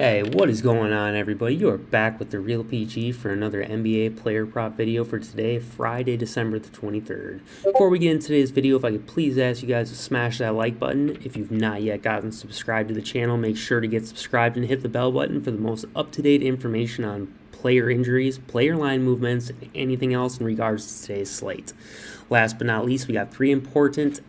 Hey, what is going on, everybody? You are back with TheReal PG for another NBA player prop video for today, Friday, December the 23rd. Before we get into today's video, if I could please ask you guys to smash that like button. If you've not yet gotten subscribed to the channel, make sure to get subscribed and hit the bell button for the most up-to-date information on player injuries, player line movements, and anything else in regards to today's slate. Last but not least, we got three important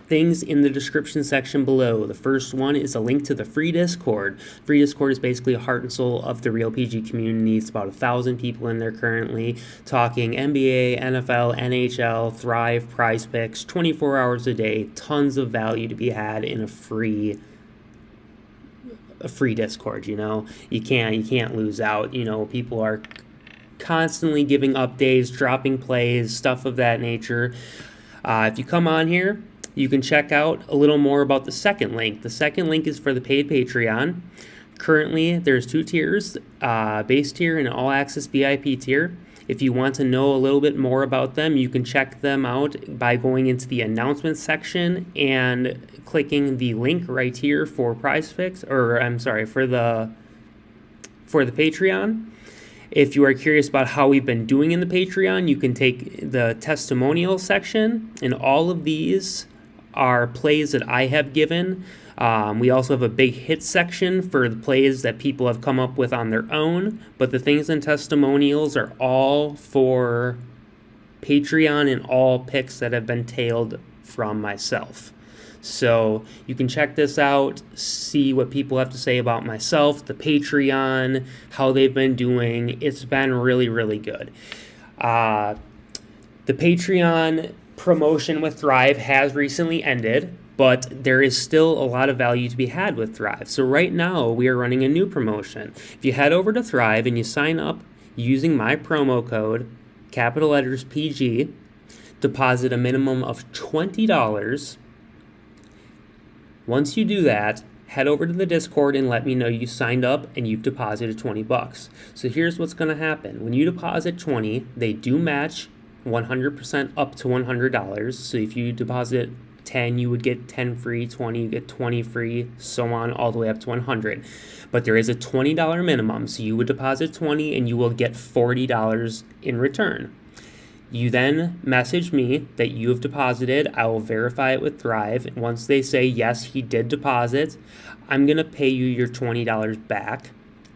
things in the description section below. The first one is a link to the free Discord. Free Discord is basically a heart and soul of the Real PG community. It's about 1,000 people in there currently talking NBA, NFL, NHL, Thrive, Prizepicks, 24 hours a day. Tons of value to be had in a free Discord. You can't lose out. People are constantly giving updates, dropping plays, stuff of that nature. If you come on here, you can check out a little more about the second link. The second link is for the paid Patreon. Currently, there's two tiers, base tier and all access VIP tier. If you want to know a little bit more about them, you can check them out by going into the announcements section and clicking the link right here for Prizepicks, for the Patreon. If you are curious about how we've been doing in the Patreon, you can take the testimonial section, and all of these are plays that I have given. We also have a big hit section for the plays that people have come up with on their own, but the things in testimonials are all for Patreon and all picks that have been tailed from myself. So you can check this out, see what people have to say about myself, the Patreon, how they've been doing. It's been really, really good. The Patreon promotion with Thrive has recently ended, but there is still a lot of value to be had with Thrive. So right now we are running a new promotion. If you head over to Thrive and you sign up using my promo code, capital letters PG, deposit a minimum of $20. Once you do that, head over to the Discord and let me know you signed up and you've deposited $20. So here's what's going to happen. When you deposit $20, they do match 100% up to $100. So if you deposit 10, you would get 10 free, 20, you get 20 free, so on, all the way up to 100. But there is a $20 minimum. So you would deposit 20 and you will get $40 in return. You then message me that you have deposited. I will verify it with Thrive. Once they say, yes, he did deposit, I'm going to pay you your $20 back.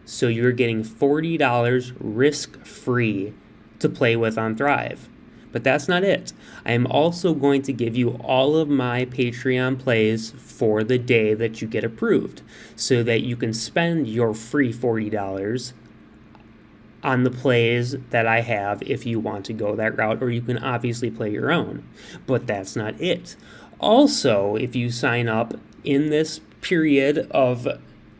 So you're getting $40 risk-free to play with on Thrive. But that's not it. I am also going to give you all of my Patreon plays for the day that you get approved, so that you can spend your free $40 on the plays that I have if you want to go that route, or you can obviously play your own. But that's not it. Also, if you sign up in this period of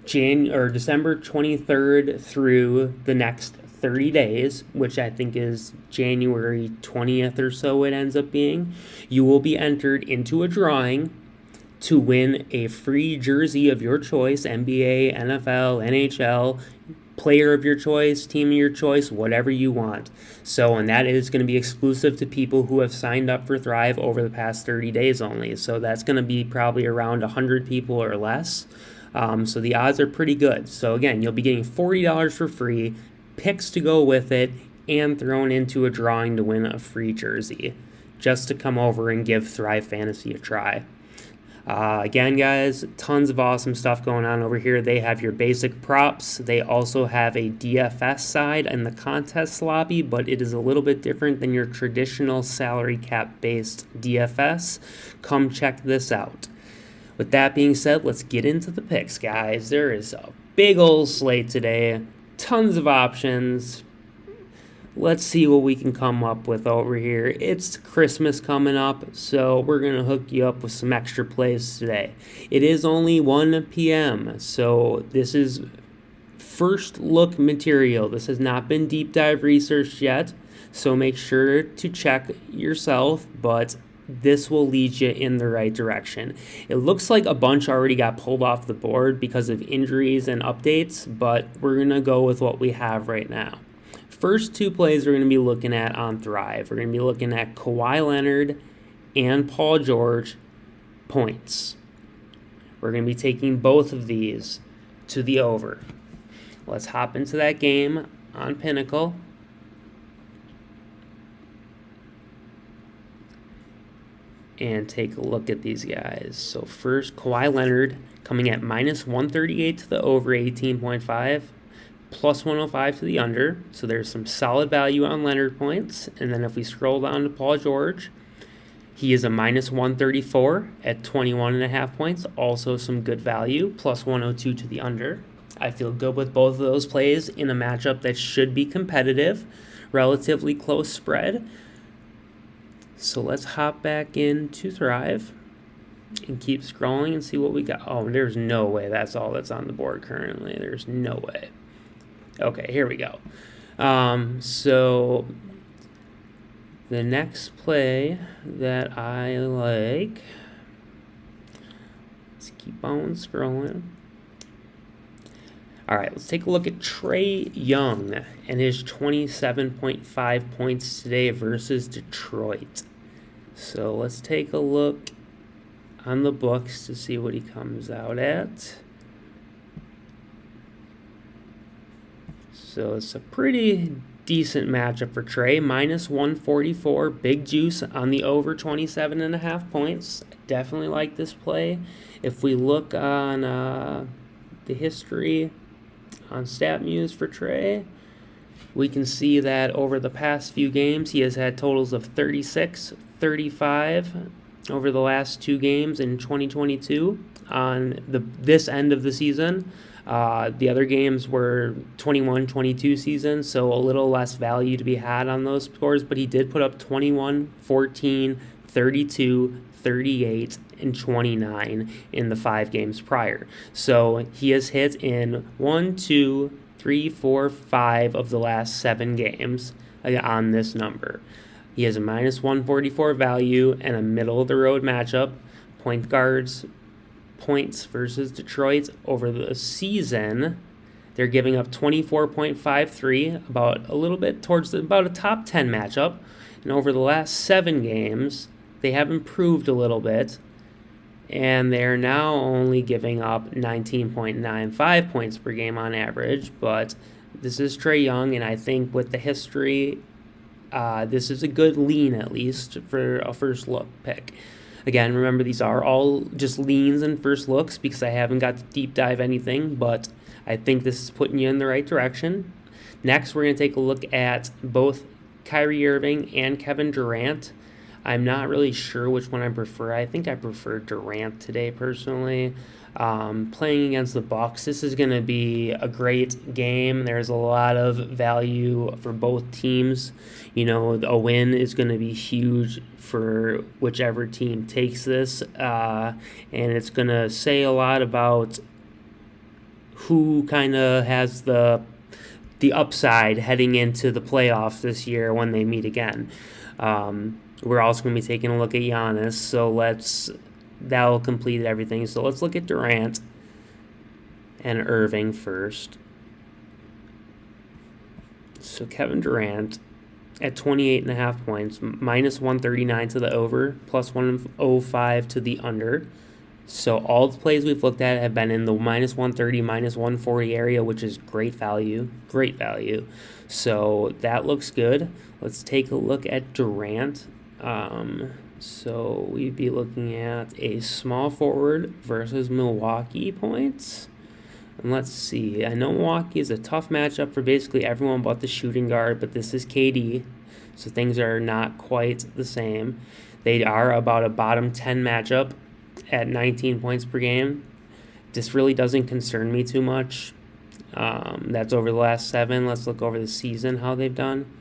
December 23rd through the next 30 days, which I think is January 20th or so it ends up being, you will be entered into a drawing to win a free jersey of your choice, NBA, NFL, NHL, player of your choice, team of your choice, whatever you want. And that is going to be exclusive to people who have signed up for Thrive over the past 30 days only. So that's going to be probably around 100 people or less. So the odds are pretty good. So again, you'll be getting $40 for free, picks to go with it, and thrown into a drawing to win a free jersey, just to come over and give Thrive Fantasy a try. Again, guys, tons of awesome stuff going on over here. They have your basic props. They also have a DFS side in the contest lobby, but it is a little bit different than your traditional salary cap-based DFS. Come check this out. With that being said, let's get into the picks, guys. There is a big old slate today. Tons of options. Let's see what we can come up with over here. It's Christmas coming up, so we're going to hook you up with some extra plays today. It is only 1 p.m., so this is first look material. This has not been deep dive researched yet, so make sure to check yourself, but this will lead you in the right direction. It looks like a bunch already got pulled off the board because of injuries and updates, but we're going to go with what we have right now. First two plays we're going to be looking at on Thrive. We're going to be looking at Kawhi Leonard and Paul George points. We're going to be taking both of these to the over. Let's hop into that game on Pinnacle. And take a look at these guys. So first, Kawhi Leonard coming at minus 138 to the over 18.5, plus 105 to the under. So there's some solid value on Leonard points. And then if we scroll down to Paul George, he is a minus 134 at 21.5 points. Also some good value, plus 102 to the under. I feel good with both of those plays in a matchup that should be competitive, relatively close spread. So let's hop back into Thrive and keep scrolling and see what we got. Oh, there's no way that's all that's on the board currently. There's no way. Okay, here we go. So the next play that I like, let's keep on scrolling. All right, let's take a look at Trey Young and his 27.5 points today versus Detroit. So let's take a look on the books to see what he comes out at. So it's a pretty decent matchup for Trey. Minus 144, big juice on the over 27.5 points. Definitely like this play. If we look on the history on StatMuse for Trey, we can see that over the past few games, he has had totals of 36, 35 over the last two games in 2022 on this end of the season. The other games were 21-22 season, so a little less value to be had on those scores, but he did put up 21, 14, 32, 38, and 29 in the 5 games prior. So he has hit in 1, 2, 3, 4, 5 of the last 7 games on this number. He has a minus 144 value and a middle-of-the-road matchup. Point guards points versus Detroit over the season, they're giving up 24.53, about a little bit towards about a top 10 matchup. And over the last 7 games, they have improved a little bit, and they're now only giving up 19.95 points per game on average. But this is Trey Young, and I think with the history, this is a good lean, at least, for a first look pick. Again, remember, these are all just leans and first looks because I haven't got to deep dive anything, but I think this is putting you in the right direction. Next, we're going to take a look at both Kyrie Irving and Kevin Durant. I'm not really sure which one I prefer. I think I prefer Durant today, personally. Playing against the Bucks, this is going to be a great game. There's a lot of value for both teams. You know, a win is going to be huge for whichever team takes this, and it's going to say a lot about who kind of has the upside heading into the playoffs this year when they meet again. We're also going to be taking a look at Giannis, so that'll complete everything. So let's look at Durant and Irving first. So Kevin Durant at 28.5 points, minus 139 to the over, plus 105 to the under. So all the plays we've looked at have been in the minus 130, minus 140 area, which is great value. Great value. So that looks good. Let's take a look at Durant. So we'd be looking at a small forward versus Milwaukee points. And let's see. I know Milwaukee is a tough matchup for basically everyone but the shooting guard, but this is KD, so things are not quite the same. They are about a bottom 10 matchup at 19 points per game. This really doesn't concern me too much. That's over the last 7. Let's look over the season, how they've done.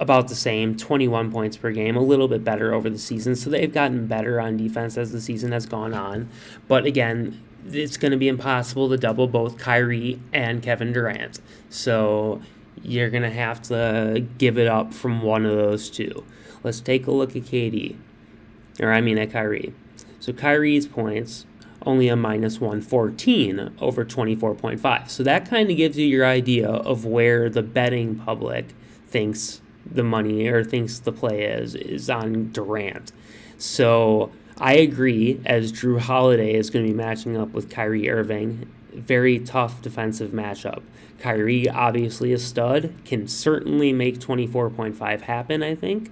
About the same, 21 points per game, a little bit better over the season. So they've gotten better on defense as the season has gone on. But again, it's going to be impossible to double both Kyrie and Kevin Durant. So you're going to have to give it up from one of those two. Let's take a look at at Kyrie. So Kyrie's points, only a minus 114 over 24.5. So that kind of gives you your idea of where the betting public thinks the money or thinks the play is on Durant. So I agree, as Drew Holiday is going to be matching up with Kyrie Irving, very tough defensive matchup. Kyrie, obviously a stud, can certainly make 24.5 happen, I think.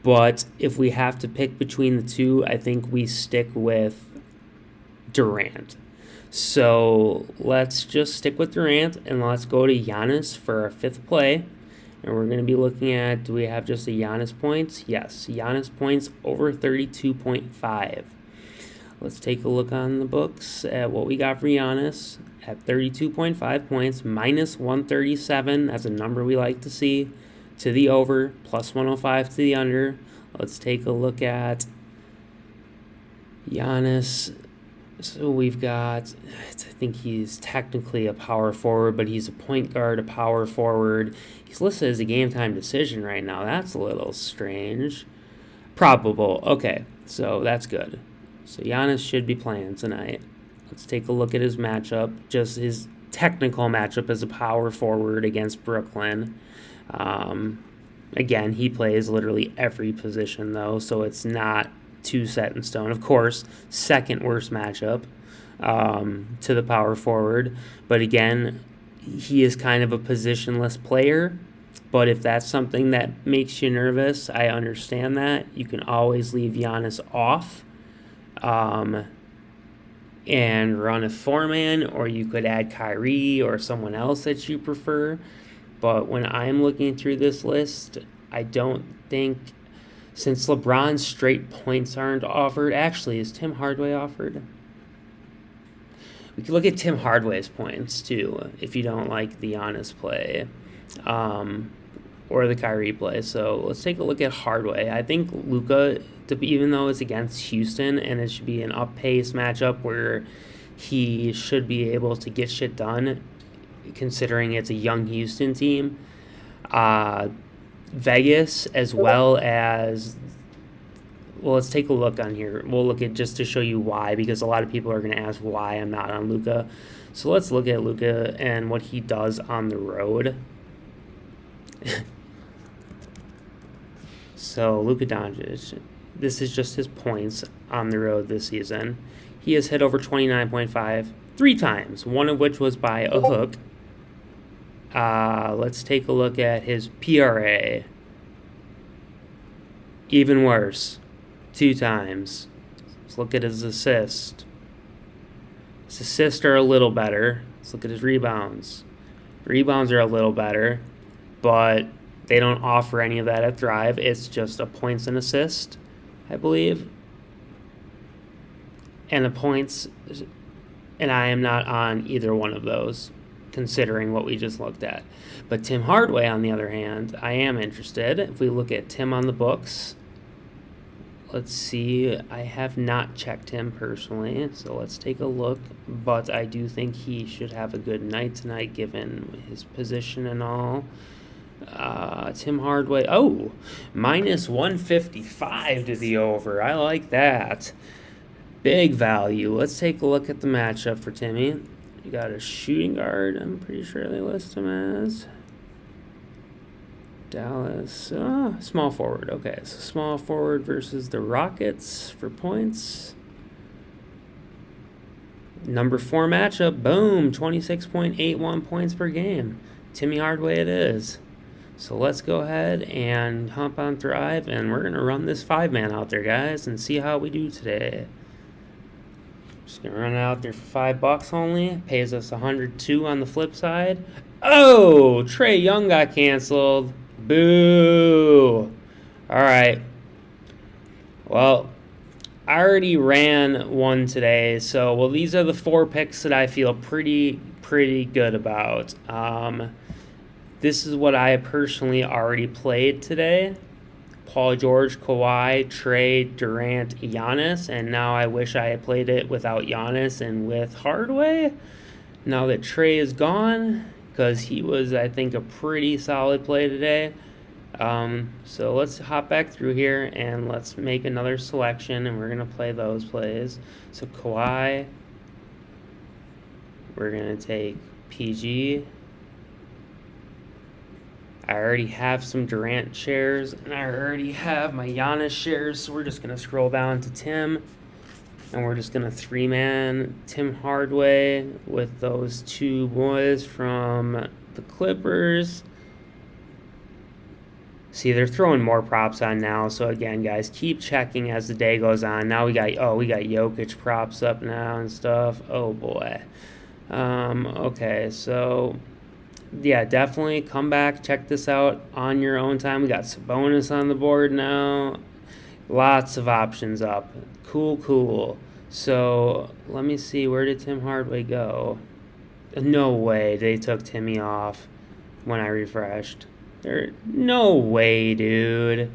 But if we have to pick between the two, I think we stick with Durant. So let's just stick with Durant and let's go to Giannis for our fifth play. And we're going to be looking at, do we have just the Giannis points? Yes, Giannis points over 32.5. Let's take a look on the books at what we got for Giannis at 32.5 points, minus 137. That's a number we like to see. To the over, plus 105 to the under. Let's take a look at Giannis. So we've got, I think he's technically a power forward, but he's a point guard, a power forward. He's listed as a game time decision right now. That's a little strange. Probable. Okay, so that's good. So Giannis should be playing tonight. Let's take a look at his matchup, just his technical matchup as a power forward against Brooklyn. Again, he plays literally every position, though, so it's not too set in stone. Of course, second worst matchup to the power forward. But again, he is kind of a positionless player. But if that's something that makes you nervous, I understand that. You can always leave Giannis off and run a four-man, or you could add Kyrie or someone else that you prefer. But when I'm looking through this list, I don't think, since LeBron's straight points aren't offered, actually, is Tim Hardaway offered? We could look at Tim Hardaway's points, too, if you don't like the Giannis play or the Kyrie play. So let's take a look at Hardaway. I think Luka, even though it's against Houston and it should be an up-pace matchup where he should be able to get shit done, considering it's a young Houston team, Vegas, as well as, well, let's take a look on here. We'll look at, just to show you why, because a lot of people are going to ask why I'm not on Luka. So let's look at Luka and what he does on the road. So Luka Doncic, this is just his points on the road this season. He has hit over 29.5 3 times, one of which was by a hook. Let's take a look at his PRA. Even worse, 2 times. Let's look at his assist. His assists are a little better. Let's look at his rebounds. Rebounds are a little better, but they don't offer any of that at Thrive. It's just a points and assist, I believe. And the points, and I am not on either one of those, considering what we just looked at. But Tim Hardaway, on the other hand, I am interested. If we look at Tim on the books, let's see. I have not checked him personally, so let's take a look. But I do think he should have a good night tonight, given his position and all. Tim Hardaway, minus 155 to the over. I like that. Big value. Let's take a look at the matchup for Timmy. You got a shooting guard, I'm pretty sure they list him as. Dallas, small forward. Okay, so small forward versus the Rockets for points. Number 4 matchup, boom, 26.81 points per game. Timmy Hardaway it is. So let's go ahead and hop on Thrive, and we're going to run this 5-man out there, guys, and see how we do today. Just going to run it out there for $5 only. Pays us 102 on the flip side. Oh, Trey Young got canceled. Boo. All right. Well, I already ran one today, so, well, these are the 4 picks that I feel pretty good about. This is what I personally already played today. Paul George, Kawhi, Trey, Durant, Giannis, and now I wish I had played it without Giannis and with Hardaway. Now that Trey is gone, because he was, I think, a pretty solid play today. So let's hop back through here and let's make another selection, and we're going to play those plays. So Kawhi, we're going to take PG. I already have some Durant shares, and I already have my Giannis shares, so we're just going to scroll down to Tim. And we're just going to three-man Tim Hardaway with those two boys from the Clippers. See, they're throwing more props on now. So again, guys, keep checking as the day goes on. Now we got Jokic props up now and stuff. Oh boy. Okay, so yeah, definitely come back, check this out on your own time. We got Sabonis on the board now. Lots of options up. Cool. So let me see, where did Tim Hardaway go? No way they took Timmy off when I refreshed. No way, dude.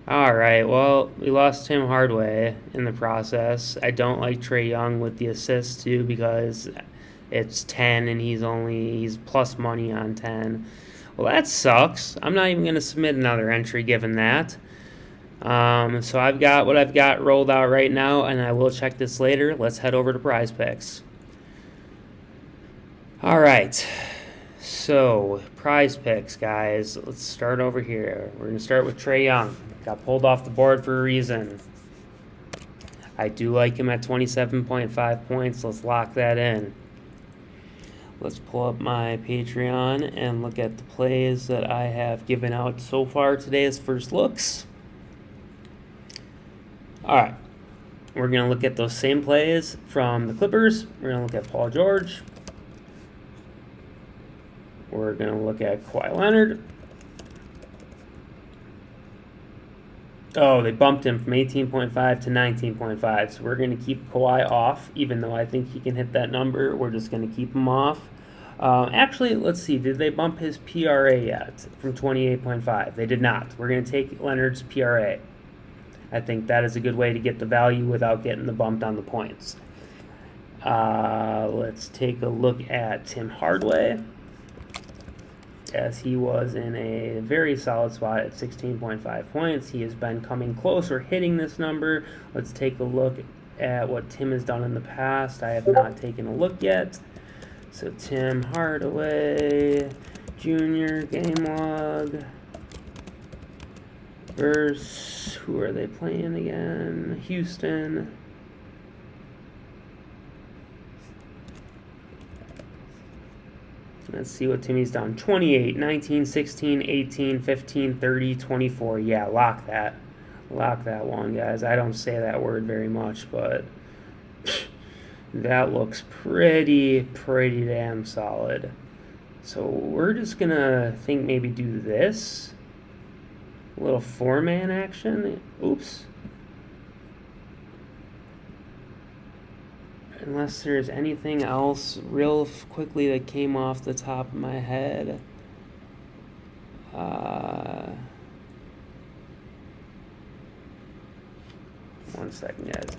Alright, well, we lost Tim Hardaway in the process. I don't like Trey Young with the assists too, because it's 10 and he's plus money on 10. Well, that sucks. I'm not even going to submit another entry given that. So I've got what I've got rolled out right now, and I will check this later. Let's head over to Prizepicks. All right, so Prizepicks, guys. Let's start over here. We're going to start with Trey Young. Got pulled off the board for a reason. I do like him at 27.5 points. Let's lock that in. Let's pull up my Patreon and look at the plays that I have given out so far today as first looks. All right, we're going to look at those same plays from the Clippers. We're going to look at Paul George. We're going to look at Kawhi Leonard. Oh, they bumped him from 18.5 to 19.5, so we're going to keep Kawhi off, even though I think he can hit that number. We're just going to keep him off. Actually, let's see. Did they bump his PRA yet from 28.5? They did not. We're going to take Leonard's PRA. I think that is a good way to get the value without getting the bumped on the points. Let's take a look at Tim Hardaway, as he was in a very solid spot at 16.5 points. He has been coming close or hitting this number. Let's take a look at what Tim has done in the past. I have not taken a look yet. So Tim Hardaway Jr. game log. Versus, who are they playing again? Houston. Let's see what Timmy's done. 28, 19, 16, 18, 15, 30, 24. Yeah, lock that. Lock that one, guys. I don't say that word very much, but that looks pretty damn solid. So we're just going to maybe do this. A little four-man action. Oops. Unless there's anything else real quickly that came off the top of my head. One second, guys.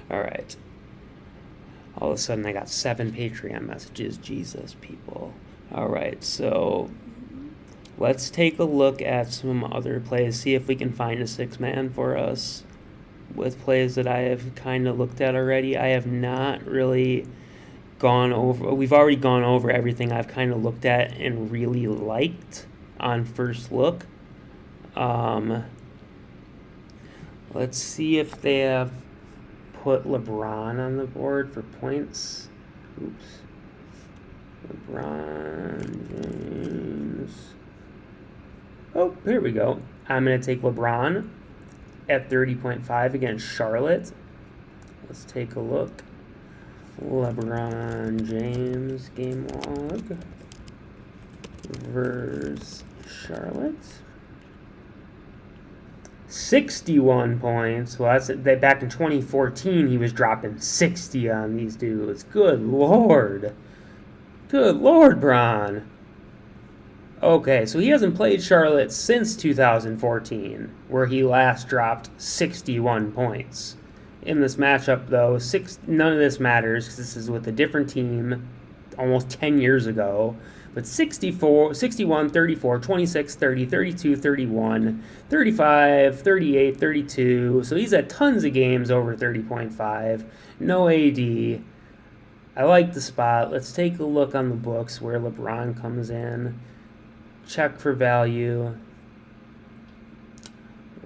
All right. All of a sudden, I got 7 Patreon messages. Jesus, people. All right, so let's take a look at some other plays, see if we can find a 6-man for us with plays that I have kind of looked at already. I have not really gone over. We've already gone over everything I've kind of looked at and really liked on first look. Let's see if they have put LeBron on the board for points. Oops. LeBron James. Oh, here we go. I'm going to take LeBron at 30.5 against Charlotte. Let's take a look. LeBron James game log versus Charlotte. 61 points. Well, that's back in 2014, he was dropping 60 on these dudes. Good Lord. Good Lord, Bron. Okay, so he hasn't played Charlotte since 2014, where he last dropped 61 points. In this matchup, though, none of this matters because this is with a different team almost 10 years ago. But 64, 61, 34, 26, 30, 32, 31, 35, 38, 32. So he's at tons of games over 30.5. No AD. I like the spot. Let's take a look on the books where LeBron comes in. check for value.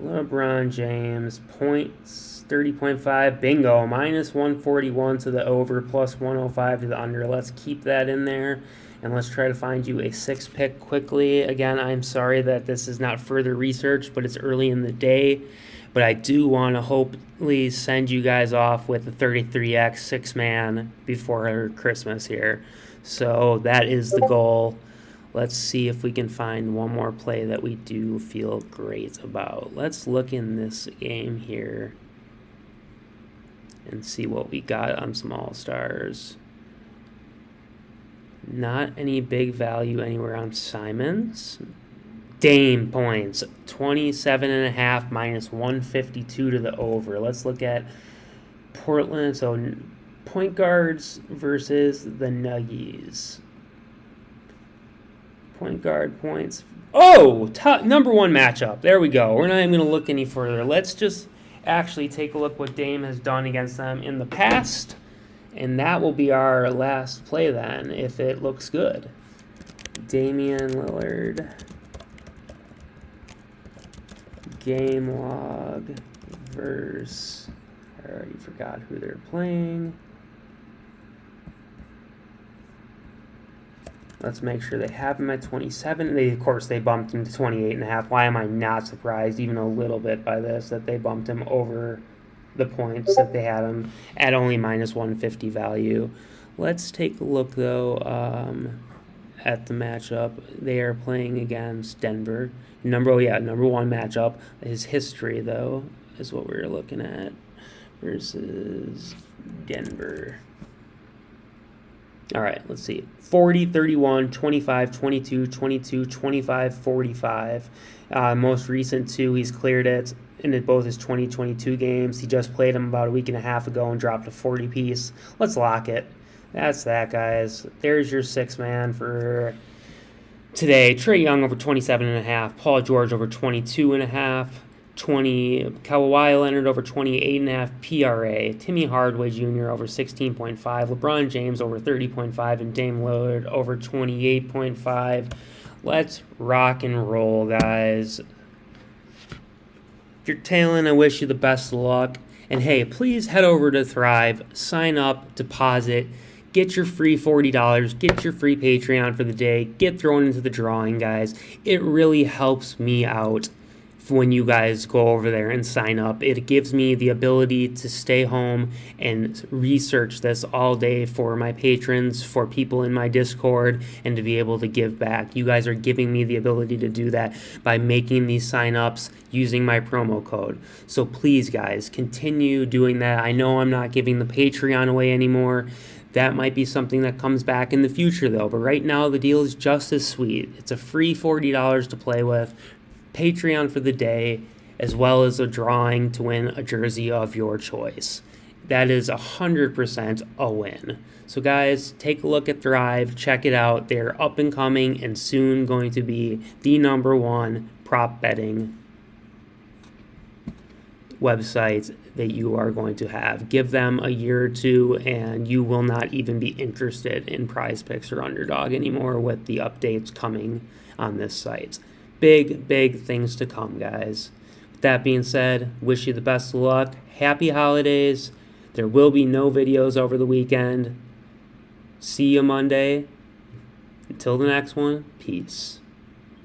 LeBron James, points, 30.5, bingo, minus 141 to the over, plus 105 to the under. Let's keep that in there, and let's try to find you a 6-pick quickly. Again, I'm sorry that this is not further research, but it's early in the day. But I do want to hopefully send you guys off with a 33X 6-man before Christmas here. So that is the goal. Let's see if we can find one more play that we do feel great about. Let's look in this game here and see what we got on some all-stars. Not any big value anywhere on Simons. Dame points, 27.5 minus 152 to the over. Let's look at Portland. So point guards versus the Nuggies. Point guard points. Oh, number one matchup. There we go. We're not even going to look any further. Let's just actually take a look what Dame has done against them in the past. And that will be our last play then, if it looks good. Damian Lillard. Game log versus... I already forgot who they're playing. Let's make sure they have him at 27. Of course, they bumped him to 28.5. Why am I not surprised, even a little bit, by this, that they bumped him over the points that they had him at only minus 150 value? Let's take a look, though, at the matchup. They are playing against Denver. Number one matchup. His history, though, is what we're looking at versus Denver. All right, let's see. 40, 31, 25, 22, 22, 25, 45. Most recent two, he's cleared it in both his 2022 games. He just played him about a week and a half ago and dropped a 40 piece. Let's lock it. That's that, guys. There's your 6-man for today. Trey Young over 27.5. Paul George over 22.5. 20, Kawhi Leonard over 28.5 PRA, Timmy Hardaway Jr. over 16.5, LeBron James over 30.5, and Dame Lillard over 28.5. Let's rock and roll, guys. If you're tailing, I wish you the best of luck. And hey, please head over to Thrive, sign up, deposit, get your free $40, get your free Patreon for the day, get thrown into the drawing, guys. It really helps me out when you guys go over there and sign up. It gives me the ability to stay home and research this all day for my patrons, for people in my Discord, and to be able to give back. You guys are giving me the ability to do that by making these sign-ups using my promo code. So please, guys, continue doing that. I know I'm not giving the Patreon away anymore. That might be something that comes back in the future, though. But right now, the deal is just as sweet. It's a free $40 to play with, Patreon for the day, as well as a drawing to win a jersey of your choice. That is 100% a win. So guys, take a look at Thrive, check it out. They're up and coming and soon going to be the #1 prop betting website that you are going to have. Give them a year or two and you will not even be interested in Prizepicks or Underdog anymore with the updates coming on this site. Big, big things to come, guys. With that being said, wish you the best of luck. Happy holidays. There will be no videos over the weekend. See you Monday. Until the next one, peace.